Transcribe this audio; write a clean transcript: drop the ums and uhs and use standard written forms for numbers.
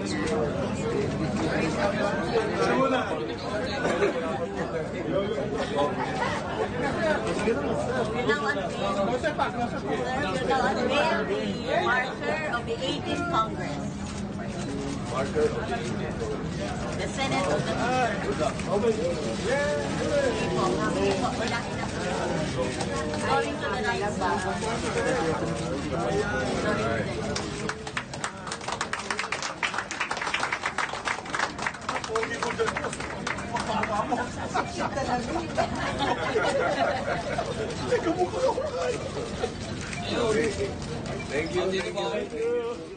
the marker of the 18th Congress. The Senate of the Going to the right side. Thank you.